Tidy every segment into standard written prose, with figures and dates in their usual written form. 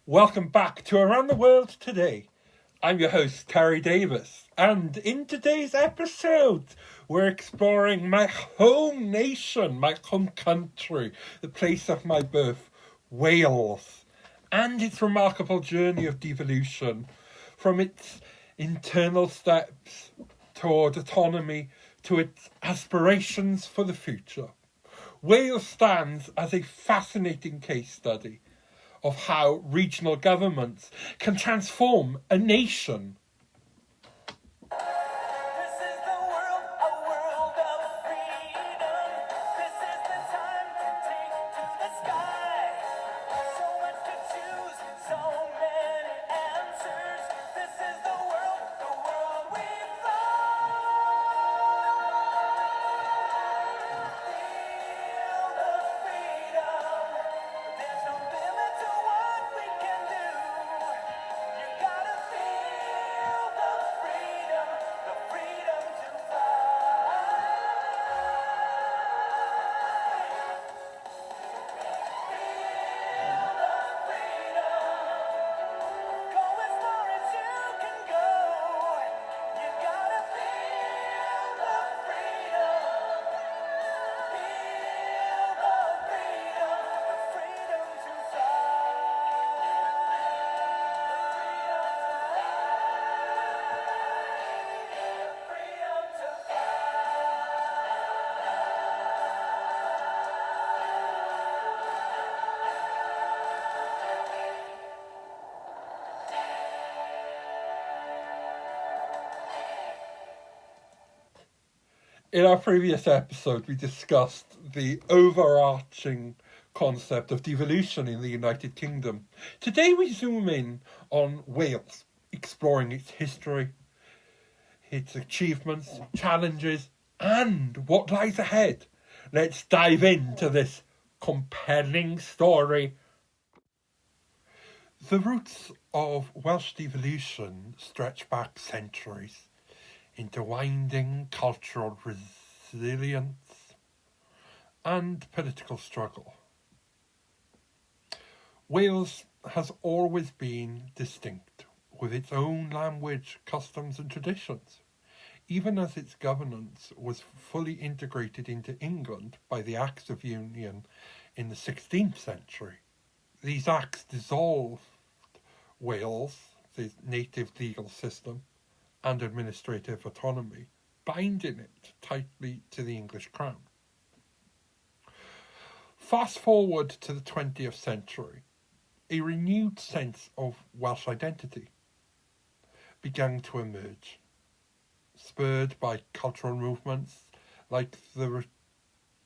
Welcome back to Around the World Today. I'm your host, Terry Davies, and in today's episode, we're exploring my home nation, my home country, the place of my birth, Wales, and its remarkable journey of devolution, from its internal steps toward autonomy to its aspirations for the future. Wales stands as a fascinating case study of how regional governments can transform a nation. In our previous episode, we discussed the overarching concept of devolution in the United Kingdom. Today we zoom in on Wales, exploring its history, its achievements, challenges, and what lies ahead. Let's dive into this compelling story. The roots of Welsh devolution stretch back centuries into winding cultural resilience and political struggle. Wales has always been distinct, with its own language, customs and traditions, even as its governance was fully integrated into England by the Acts of Union in the 16th century. These acts dissolved Wales, the native legal system, and administrative autonomy, binding it tightly to the English crown. Fast forward to the 20th century, a renewed sense of Welsh identity began to emerge, spurred by cultural movements like the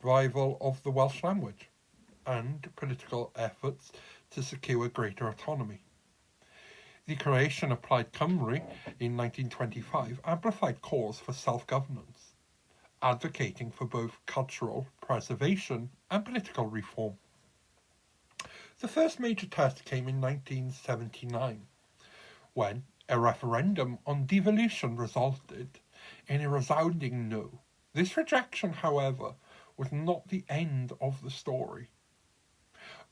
revival of the Welsh language and political efforts to secure greater autonomy. The creation of Plaid Cymru in 1925 amplified calls for self-governance, advocating for both cultural preservation and political reform. The first major test came in 1979, when a referendum on devolution resulted in a resounding no. This rejection, however, was not the end of the story.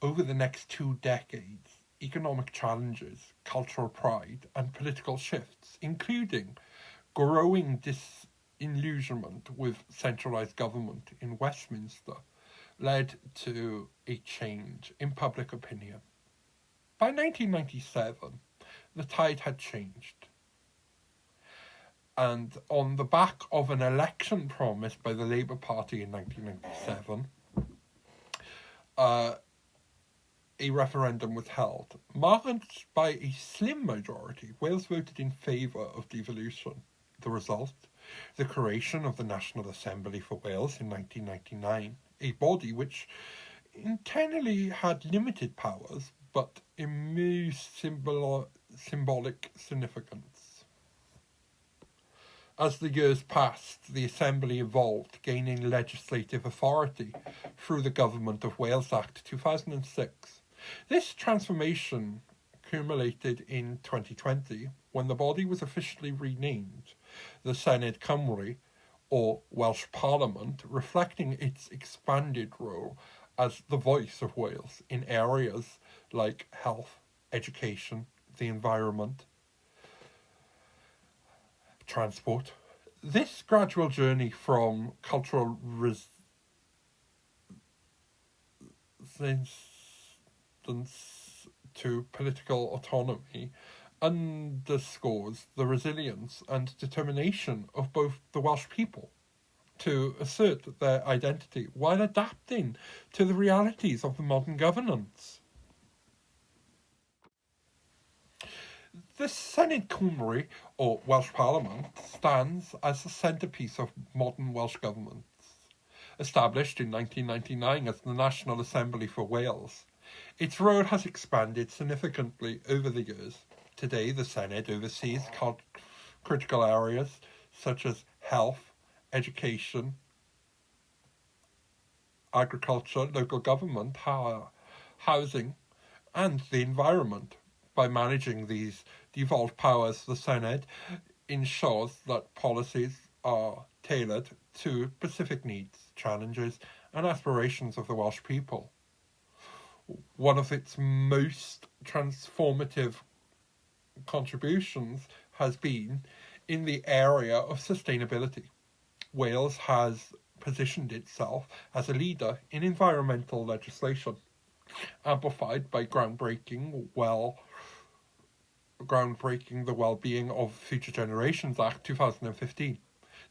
Over the next 2 decades, economic challenges, cultural pride, and political shifts, including growing disillusionment with centralised government in Westminster, led to a change in public opinion. By 1997, the tide had changed. And on the back of an election promised by the Labour Party in 1997, a referendum was held. Marked by a slim majority, Wales voted in favour of devolution. The result? The creation of the National Assembly for Wales in 1999, a body which internally had limited powers but immense symbolic significance. As the years passed, the Assembly evolved, gaining legislative authority through the Government of Wales Act 2006. This transformation culminated in 2020, when the body was officially renamed the Senedd Cymru, or Welsh Parliament, reflecting its expanded role as the voice of Wales in areas like health, education, the environment, transport. This gradual journey from cultural resistance to political autonomy underscores the resilience and determination of both the Welsh people to assert their identity while adapting to the realities of the modern governance. The Senedd Cymru, or Welsh Parliament, stands as the centrepiece of modern Welsh government. Established in 1999 as the National Assembly for Wales, its role has expanded significantly over the years. Today, the Senedd oversees critical areas such as health, education, agriculture, local government, housing, and the environment. By managing these devolved powers, the Senedd ensures that policies are tailored to specific needs, challenges, and aspirations of the Welsh people. One of its most transformative contributions has been in the area of sustainability. Wales has positioned itself as a leader in environmental legislation, amplified by groundbreaking the Wellbeing of Future Generations Act 2015.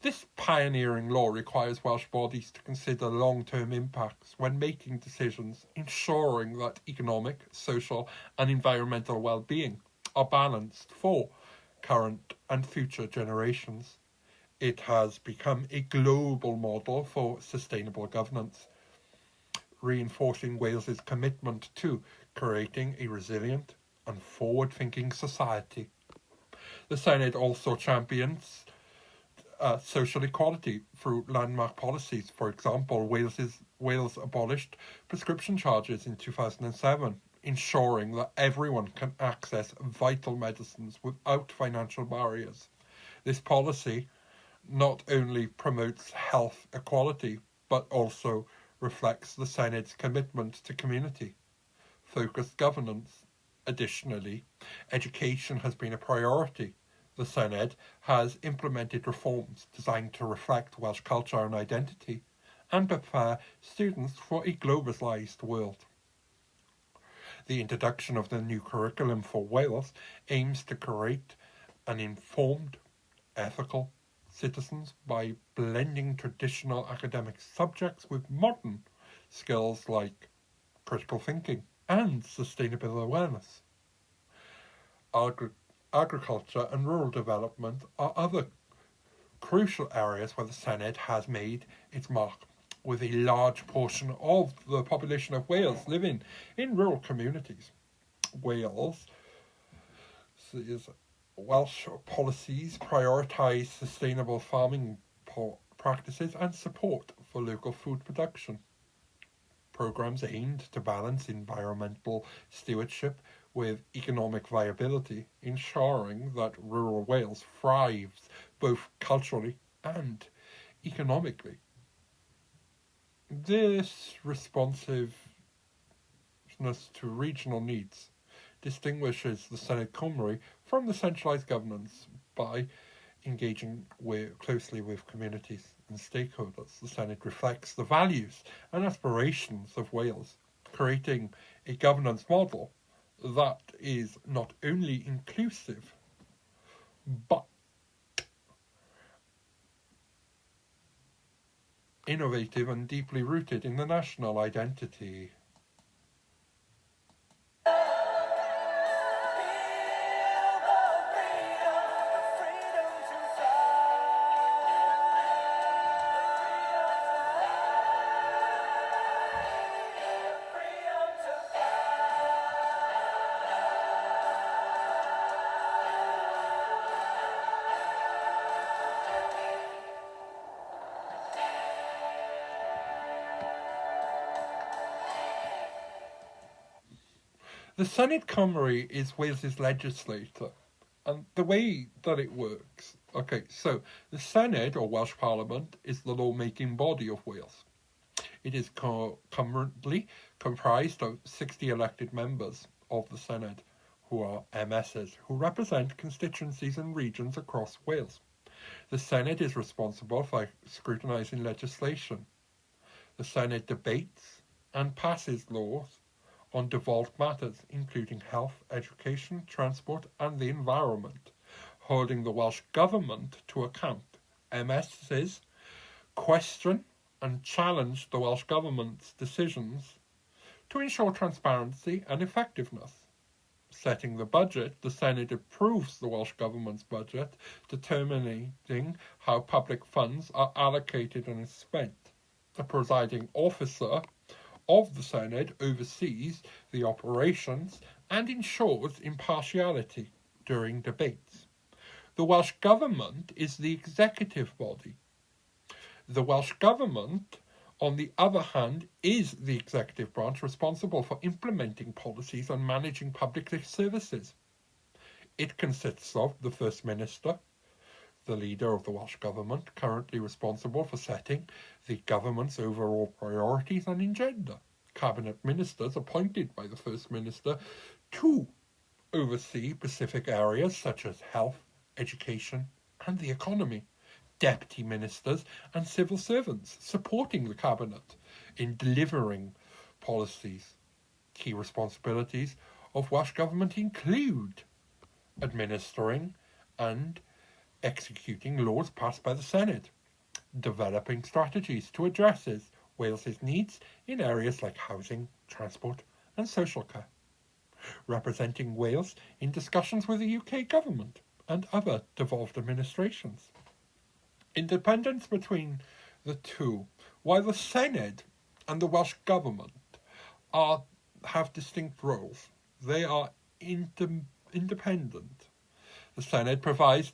This pioneering law requires Welsh bodies to consider long-term impacts when making decisions, ensuring that economic, social and environmental well-being are balanced for current and future generations. It has become a global model for sustainable governance, reinforcing Wales's commitment to creating a resilient and forward-thinking society. The Senedd also champions social equality through landmark policies. For example, Wales abolished prescription charges in 2007, ensuring that everyone can access vital medicines without financial barriers. This policy not only promotes health equality, but also reflects the Senedd's commitment to community-focused governance. Additionally, education has been a priority. The Senedd has implemented reforms designed to reflect Welsh culture and identity and prepare students for a globalised world. The introduction of the new curriculum for Wales aims to create an informed, ethical citizens by blending traditional academic subjects with modern skills like critical thinking and sustainable awareness. Agriculture and rural development are other crucial areas where the Senedd has made its mark, with a large portion of the population of Wales living in rural communities. Welsh policies prioritise sustainable farming practices and support for local food production. Programmes aimed to balance environmental stewardship with economic viability, ensuring that rural Wales thrives both culturally and economically. This responsiveness to regional needs distinguishes the Senedd Cymru from the centralised governance by engaging closely with communities and stakeholders. The Senedd reflects the values and aspirations of Wales, creating a governance model that is not only inclusive, but innovative and deeply rooted in the national identity. The Senedd Cymru is Wales's legislature, and the way that it works. Okay, so the Senedd, or Welsh Parliament, is the lawmaking body of Wales. It is currently comprised of 60 elected members of the Senedd, who are MSs, who represent constituencies and regions across Wales. The Senedd is responsible for scrutinising legislation. The Senedd debates and passes laws on devolved matters, including health, education, transport and the environment, holding the Welsh Government to account. MSs question and challenge the Welsh Government's decisions to ensure transparency and effectiveness. Setting the budget, the Senedd approves the Welsh Government's budget, determining how public funds are allocated and spent. The presiding officer of the Senedd oversees the operations and ensures impartiality during debates. The Welsh Government is the executive body. The Welsh Government, on the other hand, is the executive branch responsible for implementing policies and managing public services. It consists of the First Minister, the leader of the Welsh Government, currently responsible for setting the government's overall priorities and agenda. Cabinet ministers appointed by the First Minister to oversee specific areas such as health, education, and the economy. Deputy ministers and civil servants supporting the cabinet in delivering policies. Key responsibilities of Welsh Government include administering and executing laws passed by the Senedd, developing strategies to address Wales's needs in areas like housing, transport and social care, representing Wales in discussions with the UK government and other devolved administrations. Independence between the two. While the Senedd and the Welsh Government have distinct roles, they are independent. The Senedd provides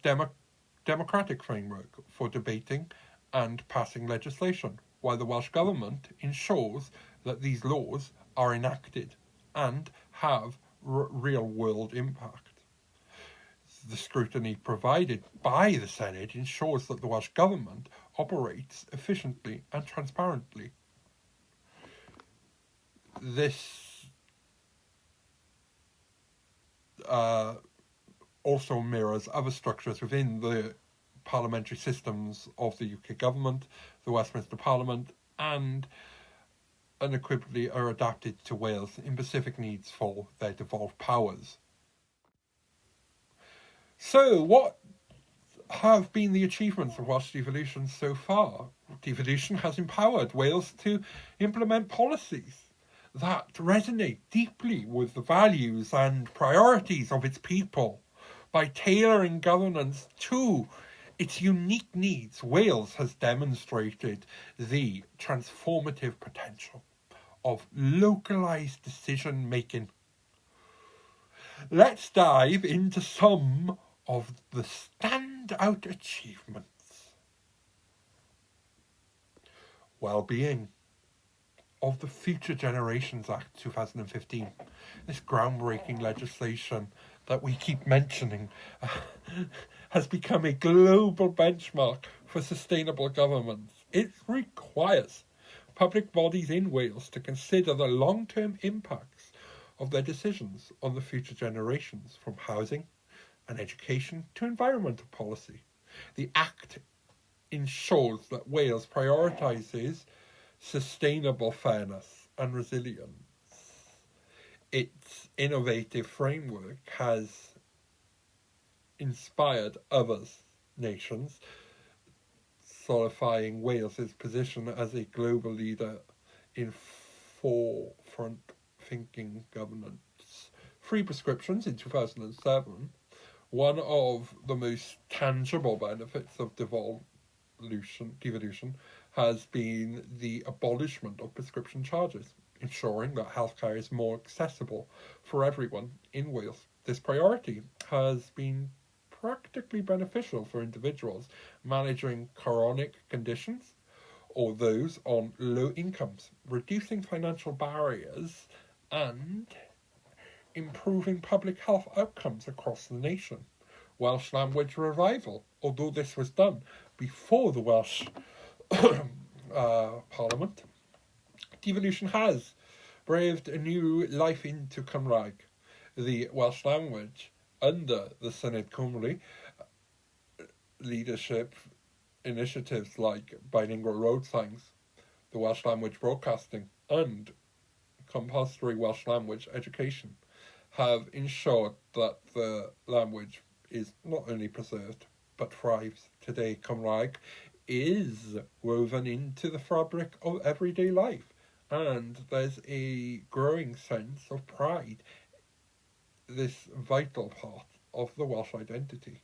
democratic framework for debating and passing legislation, while the Welsh Government ensures that these laws are enacted and have real-world impact. The scrutiny provided by the Senedd ensures that the Welsh Government operates efficiently and transparently. This also mirrors other structures within the parliamentary systems of the UK government, the Westminster Parliament, and unequivocally are adapted to Wales in specific needs for their devolved powers. So, what have been the achievements of Welsh devolution so far? Devolution has empowered Wales to implement policies that resonate deeply with the values and priorities of its people. By tailoring governance to its unique needs, Wales has demonstrated the transformative potential of localised decision-making. Let's dive into some of the standout achievements. Well-being of the Future Generations Act 2015. This groundbreaking legislation that we keep mentioning has become a global benchmark for sustainable governance. It requires public bodies in Wales to consider the long-term impacts of their decisions on the future generations, from housing and education to environmental policy. The Act ensures that Wales prioritises sustainable fairness and resilience. Its innovative framework has inspired other nations, solidifying Wales's position as a global leader in forefront thinking governance. Free prescriptions in 2007, one of the most tangible benefits of devolution has been the abolishment of prescription charges, ensuring that healthcare is more accessible for everyone in Wales. This priority has been practically beneficial for individuals managing chronic conditions or those on low incomes, reducing financial barriers and improving public health outcomes across the nation. Welsh language revival, although this was done before the Welsh Parliament, devolution has breathed a new life into Cymraeg. the Welsh language under the Senedd Cymru leadership initiatives like bilingual road signs, the Welsh language broadcasting, and compulsory Welsh language education have ensured that the language is not only preserved but thrives. Today, Cymraeg is woven into the fabric of everyday life, and there's a growing sense of pride, this vital part of the Welsh identity.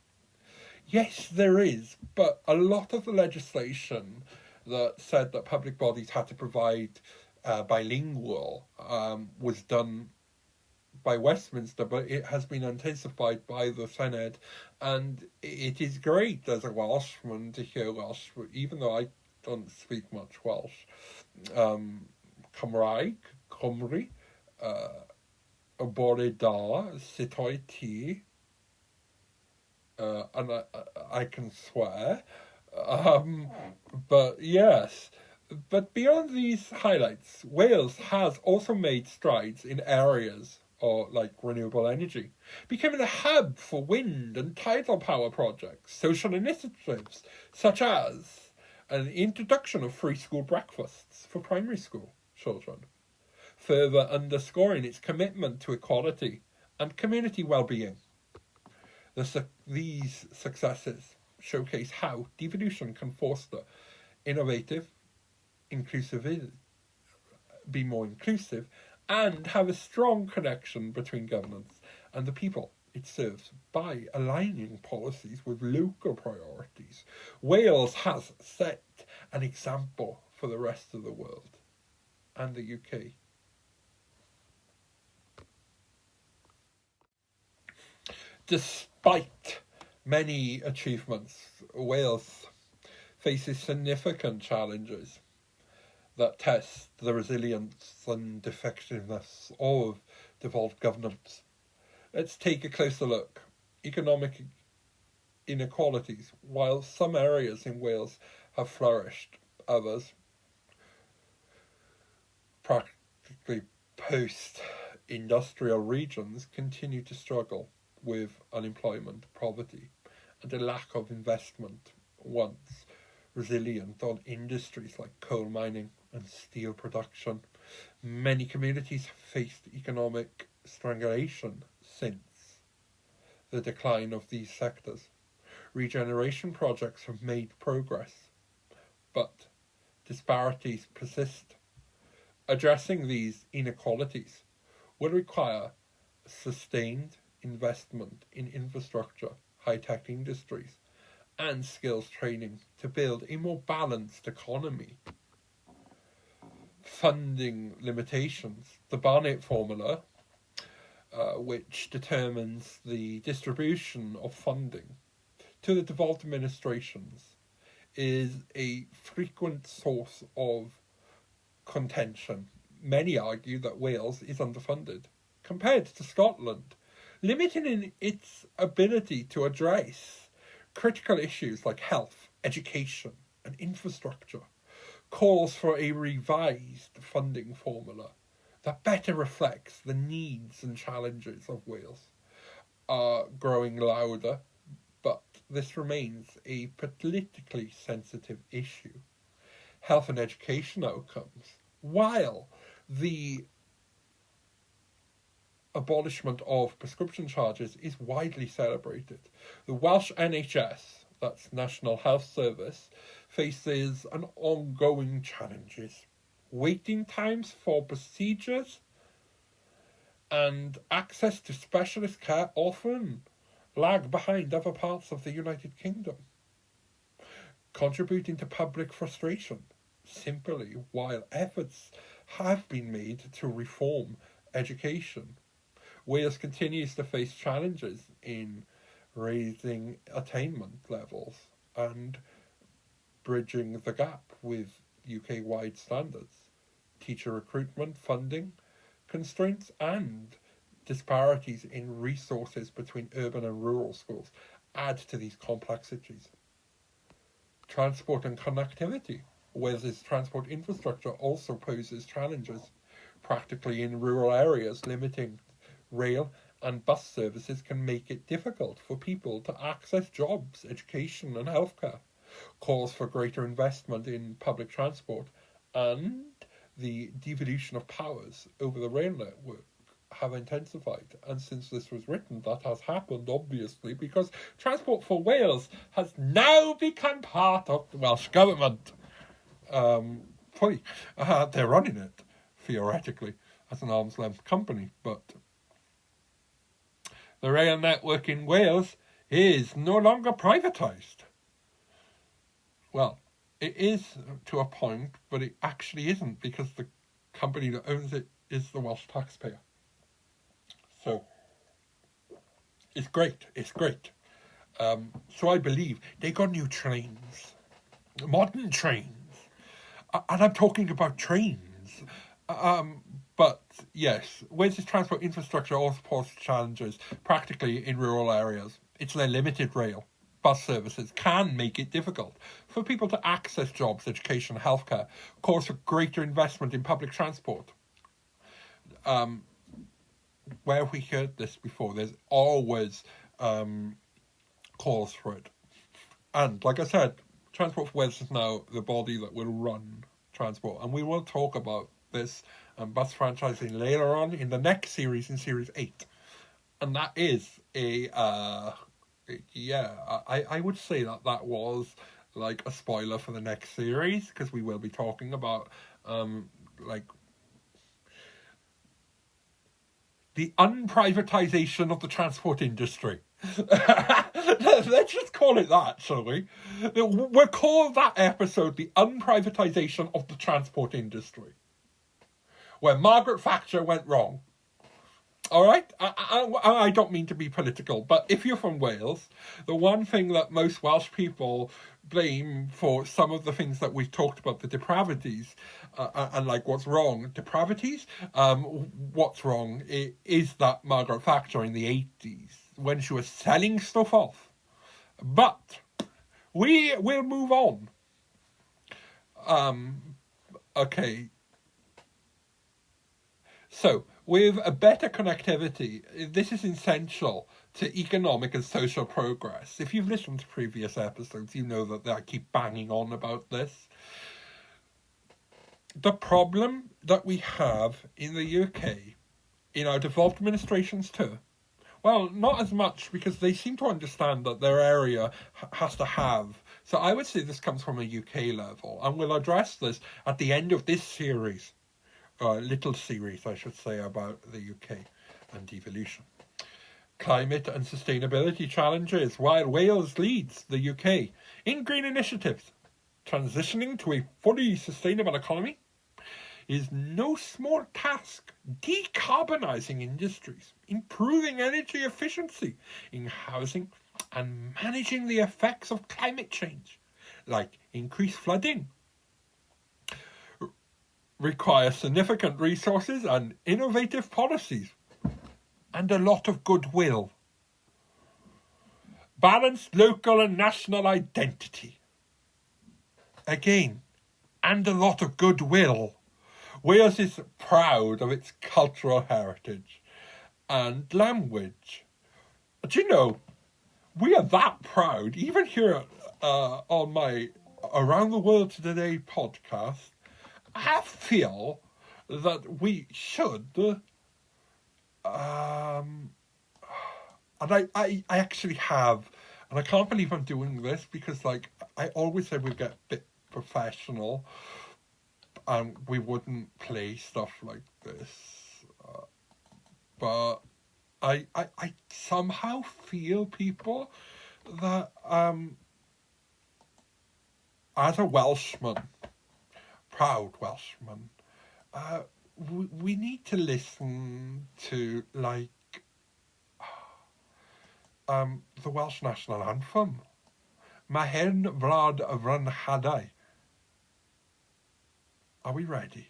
Yes, there is, but a lot of the legislation that said that public bodies had to provide bilingual was done by Westminster, but it has been intensified by the Senedd, and it is great as a Welshman to hear Welsh, even though I don't speak much Welsh. Cymraeg, Cymru, bore da, sut oed ti, and I can swear, but yes. But beyond these highlights, Wales has also made strides in areas like renewable energy, becoming a hub for wind and tidal power projects, social initiatives such as an introduction of free school breakfasts for primary school children, further underscoring its commitment to equality and community well-being. These successes showcase how devolution can foster innovative, be more inclusive, and have a strong connection between governance and the people it serves by aligning policies with local priorities. Wales has set an example for the rest of the world and the UK. Despite many achievements, Wales faces significant challenges that test the resilience and effectiveness of devolved governance. Let's take a closer look. Economic inequalities. While some areas in Wales have flourished, others, practically post-industrial regions, continue to struggle with unemployment, poverty, and a lack of investment once resilient on industries like coal mining and steel production. Many communities have faced economic strangulation since the decline of these sectors. Regeneration projects have made progress, but disparities persist. Addressing these inequalities will require sustained investment in infrastructure, high-tech industries, and skills training to build a more balanced economy. Funding limitations. The Barnett formula, which determines the distribution of funding to the devolved administrations, is a frequent source of contention. Many argue that Wales is underfunded compared to Scotland, limiting its ability to address critical issues like health, education, and infrastructure. Calls for a revised funding formula that better reflects the needs and challenges of Wales are growing louder, but this remains a politically sensitive issue. Health and education outcomes. While the abolishment of prescription charges is widely celebrated, the Welsh NHS, that's National Health Service, faces an ongoing challenges. Waiting times for procedures and access to specialist care often lag behind other parts of the United Kingdom, contributing to public frustration. Simply, while efforts have been made to reform education, Wales continues to face challenges in raising attainment levels and bridging the gap with UK-wide standards. Teacher recruitment, funding constraints, and disparities in resources between urban and rural schools add to these complexities. Transport and connectivity. Wales's transport infrastructure also poses challenges, practically in rural areas, limiting rail and bus services can make it difficult for people to access jobs, education and healthcare. Calls for greater investment in public transport and the devolution of powers over the rail network have intensified. And since this was written, that has happened, obviously, because Transport for Wales has now become part of the Welsh Government. Fully. They're running it, theoretically, as an arm's length company, but the rail network in Wales is no longer privatised. Well, it is to a point, but it actually isn't, because the company that owns it is the Welsh taxpayer. So it's great. So I believe they got new trains, modern trains, and I'm talking about trains. But yes, Wales's transport infrastructure also poses challenges, practically in rural areas. It's their limited rail. Bus services can make it difficult for people to access jobs, education, healthcare, calls for greater investment in public transport. Where we heard this before, there's always calls for it. And like I said, Transport for Wales is now the body that will run transport. And we will talk about this bus franchising later on in the next series, in series 8. And that is I would say that was like a spoiler for the next series, because we will be talking about the unprivatization of the transport industry. Let's just call it that, shall we? We'll call that episode the unprivatization of the transport industry, where Margaret Thatcher went wrong. All right? I don't mean to be political, but if you're from Wales, the one thing that most Welsh people blame for some of the things that we've talked about, the depravities, and like what's wrong, depravities, what's wrong is that Margaret Thatcher in the 80s, when she was selling stuff off. But we will move on. Okay. So, with a better connectivity, this is essential to economic and social progress. If you've listened to previous episodes, you know that I keep banging on about this. The problem that we have in the UK, in our devolved administrations too, well, not as much, because they seem to understand that their area has to have. So I would say this comes from a UK level, and we'll address this at the end of this series. Little series, I should say, about the UK and devolution. Climate and sustainability challenges, while Wales leads the UK in green initiatives. Transitioning to a fully sustainable economy is no small task. Decarbonising industries, improving energy efficiency in housing, and managing the effects of climate change, like increased flooding, require significant resources and innovative policies, and a lot of goodwill. Balanced local and national identity. Again, and a lot of goodwill. Wales is proud of its cultural heritage and language. Do you know, we are that proud, even here on my Around the World Today podcast, I feel that we should, and I actually have, and I can't believe I'm doing this, because like I always said we'd get a bit professional and we wouldn't play stuff like this, but I somehow feel, people, that as a Welshman, proud Welshman, we need to listen to like the Welsh national anthem. Ma hen wlad y Frenhadau. Are we ready?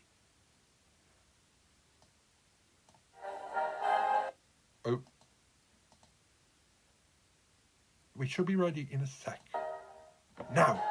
Oh, we should be ready in a sec. Now.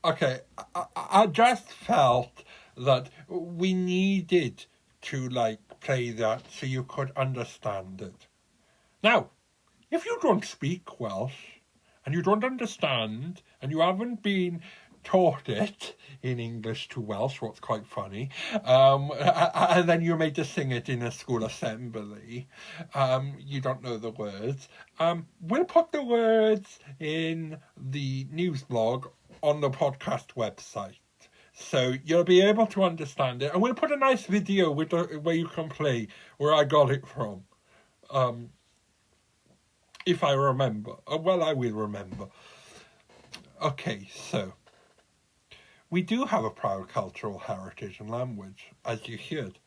Okay, I just felt that we needed to play that so you could understand it. Now, if you don't speak Welsh and you don't understand and you haven't been taught it in English to Welsh, what's quite funny, and then you're made to sing it in a school assembly, you don't know the words, we'll put the words in the news blog on the podcast website. So you'll be able to understand it. And we'll put a nice video with where you can play where I got it from. If I remember. Well, I will remember. Okay, so we do have a proud cultural heritage and language, as you heard.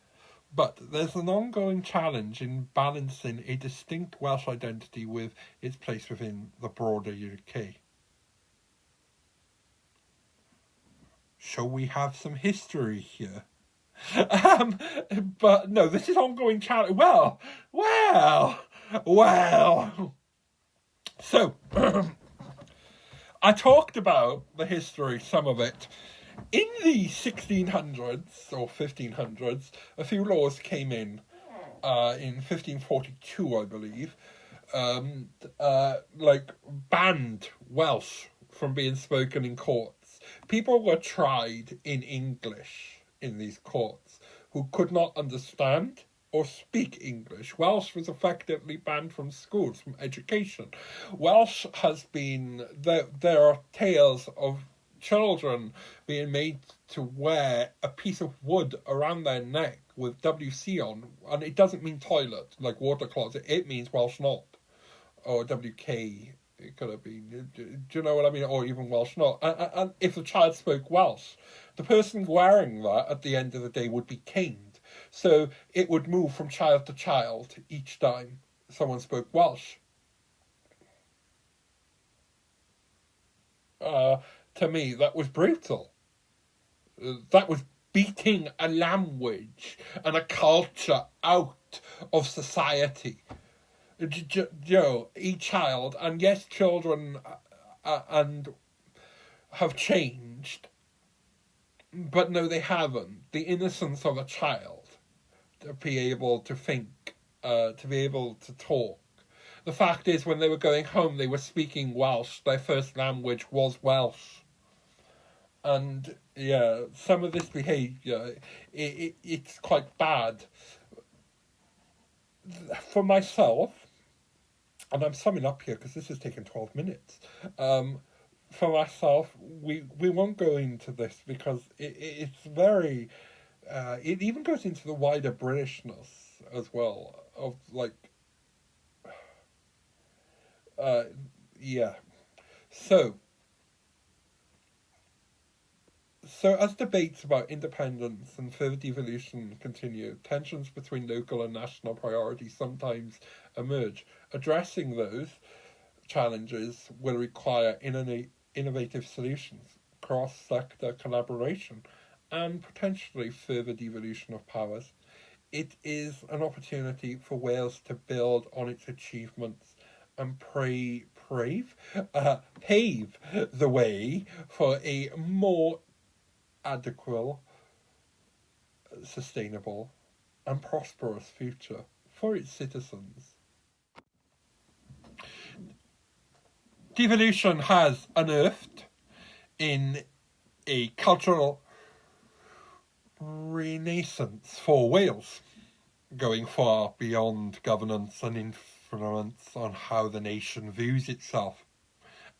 But there's an ongoing challenge in balancing a distinct Welsh identity with its place within the broader UK. Shall we have some history here? But no, this is ongoing challenge. Well. So, I talked about the history, some of it. In the 1600s or 1500s, a few laws came in 1542, I believe, banned Welsh from being spoken in courts. People were tried in English in these courts who could not understand or speak English. Welsh was effectively banned from schools, from education. Welsh has been, there are tales of children being made to wear a piece of wood around their neck with WC on, and it doesn't mean toilet, like water closet, it means Welsh not, or WK, it could have been, do you know what I mean, or even Welsh not, and if the child spoke Welsh, the person wearing that at the end of the day would be caned, so it would move from child to child each time someone spoke Welsh. To me, that was brutal. That was beating a language and a culture out of society. Each child, and yes, children and have changed, but no, they haven't. The innocence of a child, to be able to think, to be able to talk. The fact is, when they were going home, they were speaking Welsh. Their first language was Welsh. And, yeah, some of this behaviour, it's quite bad. For myself, and I'm summing up here because this has taken 12 minutes, for myself, we won't go into this because it's very... it even goes into the wider Britishness as well, of yeah. So as debates about independence and further devolution continue, tensions between local and national priorities sometimes emerge. Addressing those challenges will require innovative solutions, cross-sector collaboration, and potentially further devolution of powers. It is an opportunity for Wales to build on its achievements and pave the way for a more adequate, sustainable, and prosperous future for its citizens. Devolution has unearthed in a cultural renaissance for Wales, going far beyond governance and influence on how the nation views itself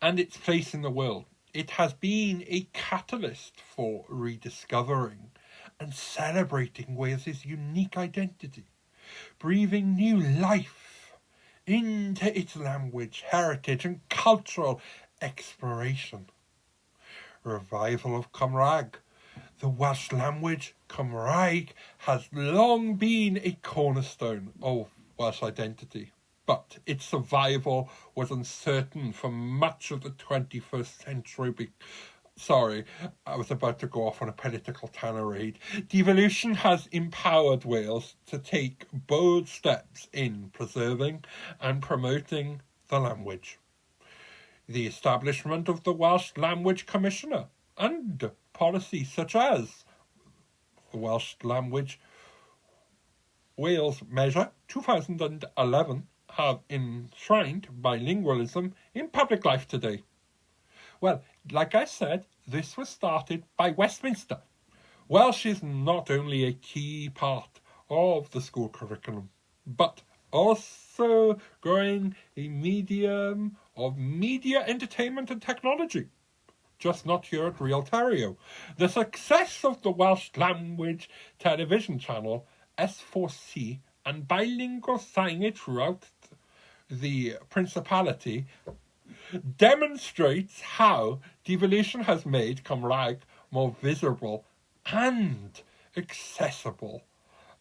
and its place in the world. It has been a catalyst for rediscovering and celebrating Wales's unique identity, breathing new life into its language, heritage and cultural exploration. Revival of Cymraeg. The Welsh language, Cymraeg, has long been a cornerstone of Welsh identity, but its survival was uncertain for much of the 21st century. Sorry, I was about to go off on a political tirade. Devolution has empowered Wales to take bold steps in preserving and promoting the language. The establishment of the Welsh Language Commissioner and policies such as the Welsh Language Wales Measure 2011 have enshrined bilingualism in public life today. Well, like I said, this was started by Westminster. Welsh is not only a key part of the school curriculum, but also growing a medium of media entertainment and technology. Just not here at Real Terrio. The success of the Welsh language television channel S4C and bilingual signage throughout the Principality demonstrates how devolution has made Cymraeg more visible and accessible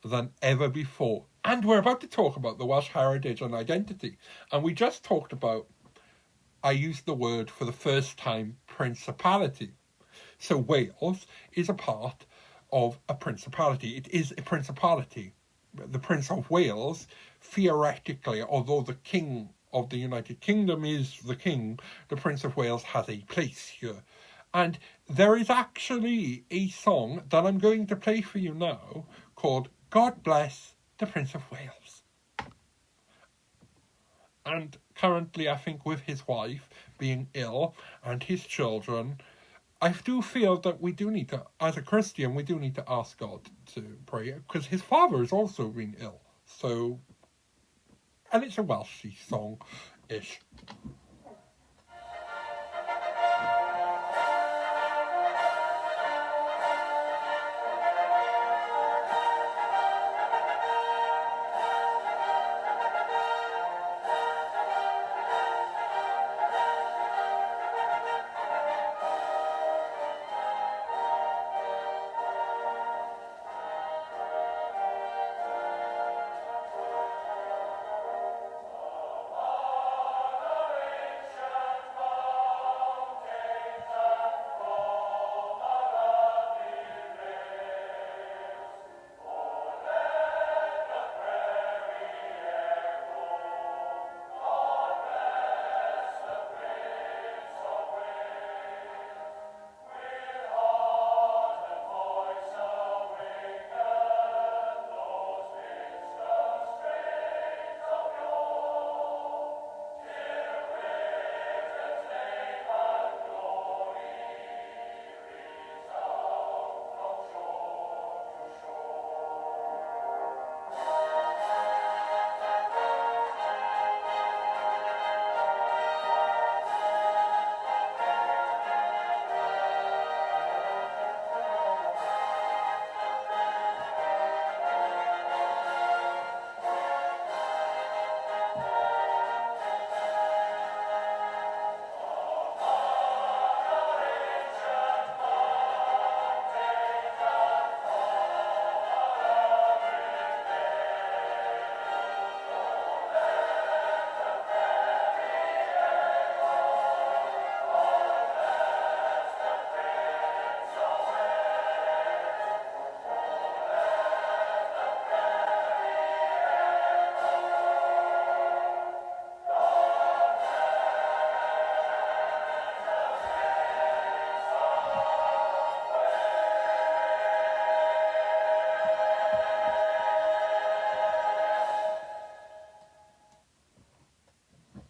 than ever before. And we're about to talk about the Welsh heritage and identity. And we just talked about, I used the word for the first time, principality. So Wales is a part of a principality. It is a principality. The Prince of Wales, theoretically, although the King of the United Kingdom is the King, the Prince of Wales has a place here. And there is actually a song that I'm going to play for you now called God Bless the Prince of Wales. And currently, I think with his wife being ill and his children, I do feel that we do need to, as a Christian, we do need to ask God to pray, because his father has also been ill. So, and it's a Welsh song-ish.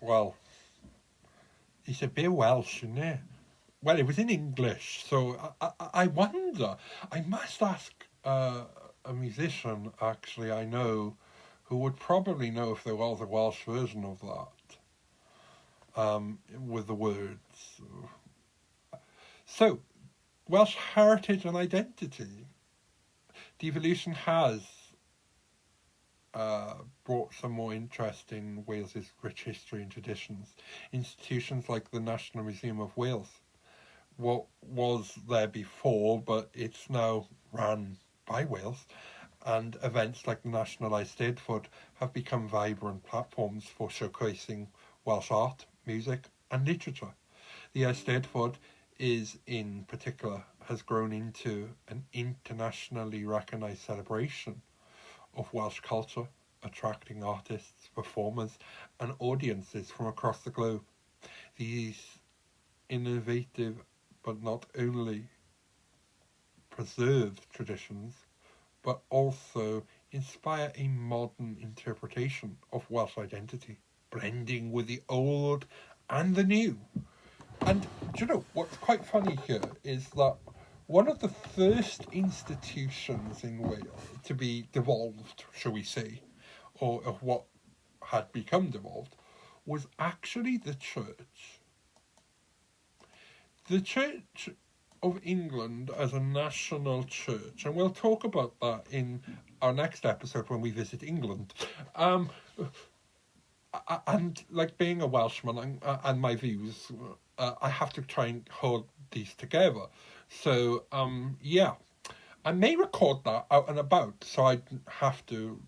Well, it's a bit Welsh, isn't it? Well, it was in English, so I wonder, I must ask a musician, actually, I know, who would probably know if there was a Welsh version of that, with the words. So, Welsh heritage and identity. Devolution has brought some more interest in Wales's rich history and traditions. Institutions like the National Museum of Wales, what was there before, but it's now run by Wales, and events like the National Eisteddfod have become vibrant platforms for showcasing Welsh art, music and literature. The Eisteddfod is, in particular, has grown into an internationally recognised celebration of Welsh culture, attracting artists, performers and audiences from across the globe. These innovative but not only preserve traditions, but also inspire a modern interpretation of Welsh identity, blending with the old and the new. And do you know what's quite funny here is that one of the first institutions in Wales to be devolved, shall we say, or of what had become devolved, was actually the church. The Church of England as a national church, and we'll talk about that in our next episode when we visit England. And like being a Welshman and my views, I have to try and hold these together. So, yeah, I may record that out and about, so I have to,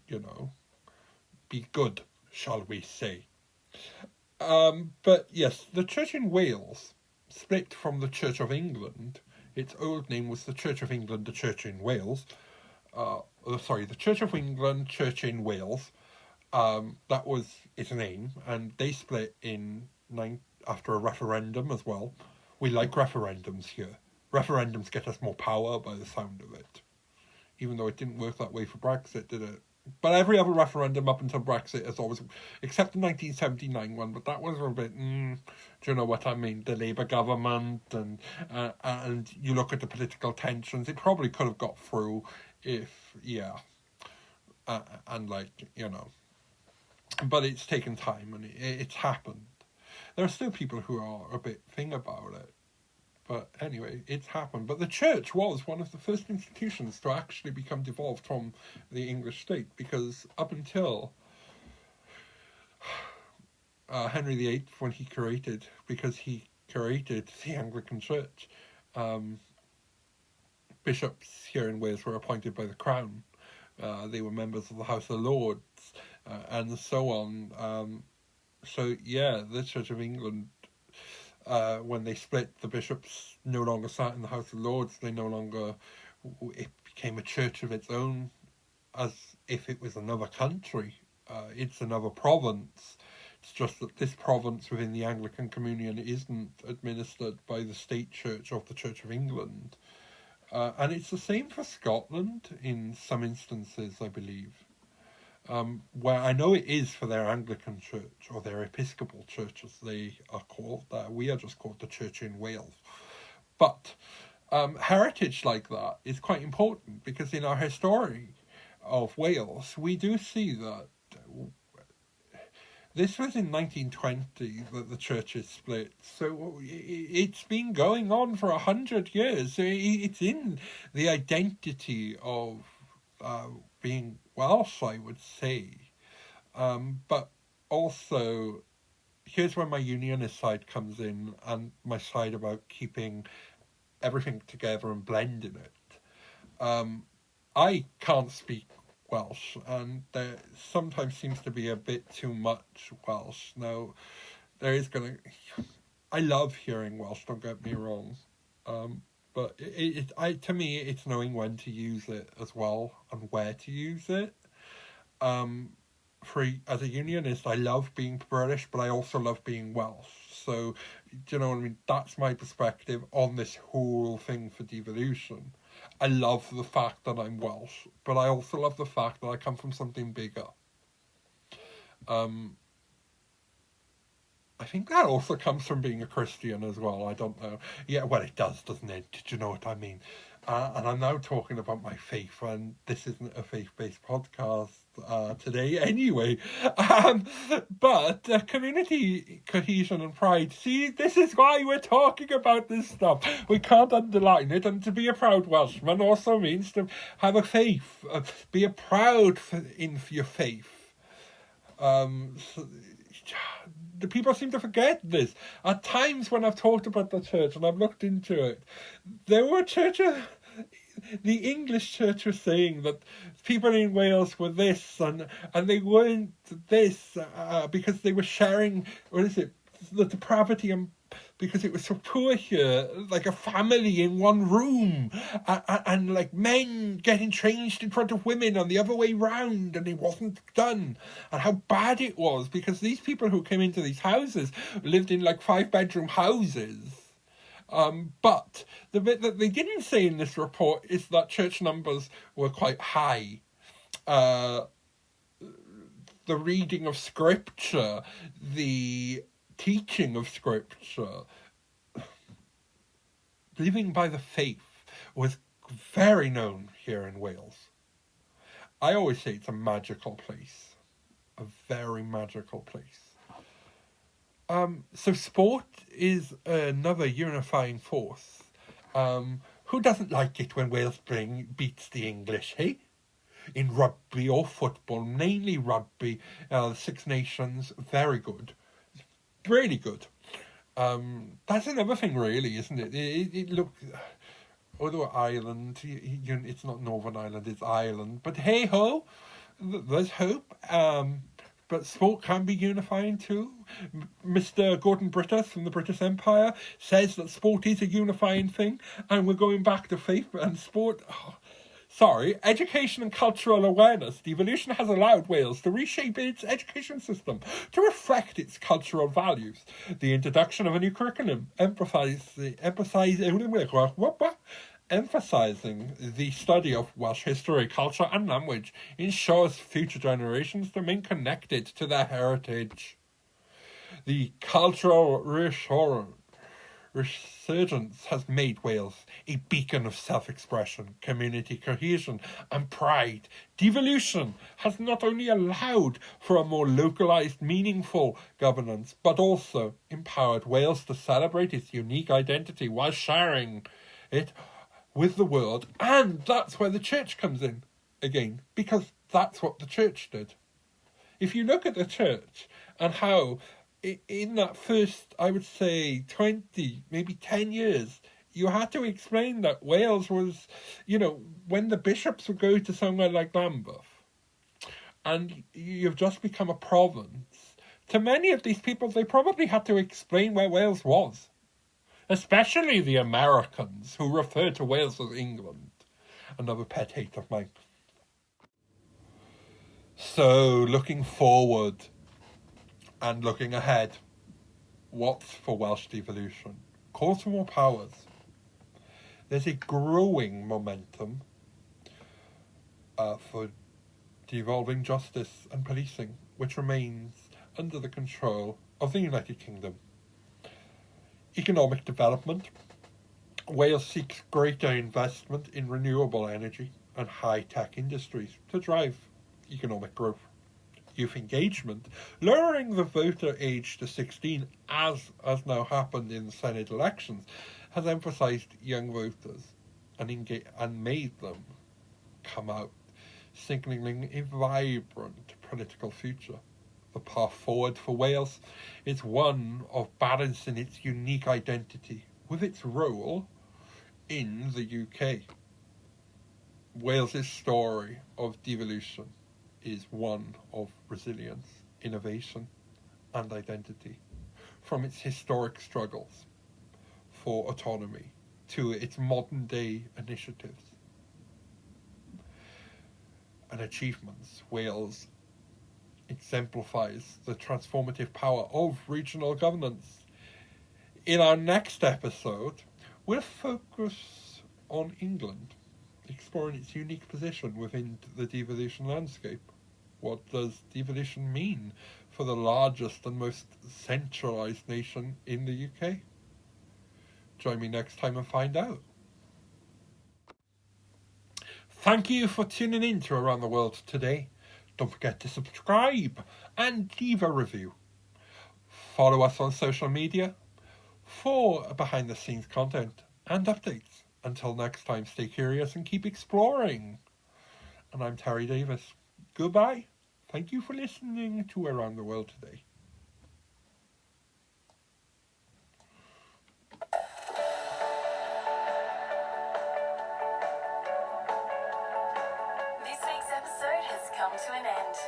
be good, shall we say. But yes, the church in Wales split from the Church of England. Its old name was the Church of England, the Church in Wales. The Church of England, Church in Wales. That was its name, and they split after a referendum as well. We like referendums here. Referendums get us more power by the sound of it. Even though it didn't work that way for Brexit, did it? But every other referendum up until Brexit has always, except the 1979 one, but that was a bit, do you know what I mean? The Labour government, and you look at the political tensions, it probably could have got through if, but it's taken time and it's happened. There are still people who are a bit thing about it. But anyway, it's happened. But the church was one of the first institutions to actually become devolved from the English state, because up until Henry VIII, when he created the Anglican Church, bishops here in Wales were appointed by the Crown. They were members of the House of Lords, and so on. The Church of England, when they split, the bishops no longer sat in the House of Lords. It became a church of its own, as if it was another country. It's another province. It's just that this province within the Anglican Communion isn't administered by the state church of the Church of England. And it's the same for Scotland in some instances, I believe. Where I know it is for their Anglican church, or their Episcopal church as they are called. We are just called the Church in Wales. But heritage like that is quite important, because in our history of Wales, we do see that this was in 1920 that the church is split. So it's been going on for 100 years. So it's in the identity of being Welsh, I would say. But also, here's where my unionist side comes in, and my side about keeping everything together and blending it. I can't speak Welsh, and there sometimes seems to be a bit too much Welsh. Now, I love hearing Welsh, don't get me wrong. But to me, it's knowing when to use it as well and where to use it. As a unionist, I love being British, but I also love being Welsh. So, do you know what I mean? That's my perspective on this whole thing for devolution. I love the fact that I'm Welsh, but I also love the fact that I come from something bigger. I think that also comes from being a Christian as well. I don't know. Yeah, well, it does, doesn't it? Did you know what I mean? And I'm now talking about my faith, and this isn't a faith-based podcast today anyway. But community cohesion and pride, see, this is why we're talking about this stuff. We can't underline it, and to be a proud Welshman also means to have a faith, be proud in your faith. The people seem to forget this. At times when I've talked about the church and I've looked into it, there were churches, the English church was saying that people in Wales were this, and they weren't this, because they were sharing, the depravity, and because it was so poor here, like a family in one room, and like men getting changed in front of women and the other way round, and it wasn't done, and how bad it was, because these people who came into these houses lived in like 5-bedroom houses, But the bit that they didn't say in this report is that church numbers were quite high. The reading of scripture, the teaching of scripture, living by the faith was very known here in Wales. I always say it's a magical place, a very magical place. So sport is another unifying force. Who doesn't like it when Wales beats the English, hey? In rugby or football, mainly rugby, the Six Nations, very good. Really good. That's another thing, really, isn't it? It looks... Although Ireland, it's not Northern Ireland, it's Ireland. But hey-ho, there's hope. But sport can be unifying too. Mr. Gordon Brittas from the British Empire says that sport is a unifying thing, and we're going back to faith and sport. Education and cultural awareness. Devolution has allowed Wales to reshape its education system to reflect its cultural values. The introduction of a new curriculum emphasising the study of Welsh history, culture and language ensures future generations remain connected to their heritage. The cultural resurgence has made Wales a beacon of self-expression, community cohesion and pride. Devolution has not only allowed for a more localised, meaningful governance, but also empowered Wales to celebrate its unique identity while sharing it with the world. And that's where the church comes in again, because that's what the church did. If you look at the church and how in that first, I would say, 20, maybe 10 years, you had to explain that Wales was, when the bishops would go to somewhere like Lambeth, and you've just become a province, to many of these people, they probably had to explain where Wales was. Especially the Americans, who refer to Wales as England. Another pet hate of mine. So, looking forward and looking ahead, what's for Welsh devolution? Calls for more powers. There's a growing momentum for devolving justice and policing, which remains under the control of the United Kingdom. Economic development. Wales seeks greater investment in renewable energy and high-tech industries to drive economic growth. Youth engagement. Lowering the voter age to 16, as has now happened in the Senedd elections, has emphasised young voters and made them come out, signalling a vibrant political future. The path forward for Wales is one of balancing its unique identity with its role in the UK. Wales's story of devolution is one of resilience, innovation and identity, from its historic struggles for autonomy to its modern day initiatives and achievements. Wales exemplifies the transformative power of regional governance. In our next episode, we'll focus on England, exploring its unique position within the devolution landscape. What does devolution mean for the largest and most centralised nation in the UK? Join me next time and find out. Thank you for tuning in to Around the World today. Don't forget to subscribe and leave a review. Follow us on social media for behind-the-scenes content and updates. Until next time, stay curious and keep exploring. And I'm Terry Davies. Goodbye. Thank you for listening to Around the World today. To an end.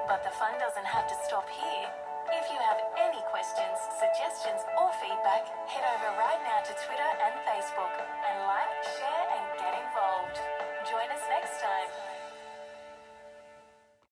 But the fun doesn't have to stop here. If you have any questions, suggestions or feedback, head over right now to Twitter and Facebook and like, share and get involved. Join us next time.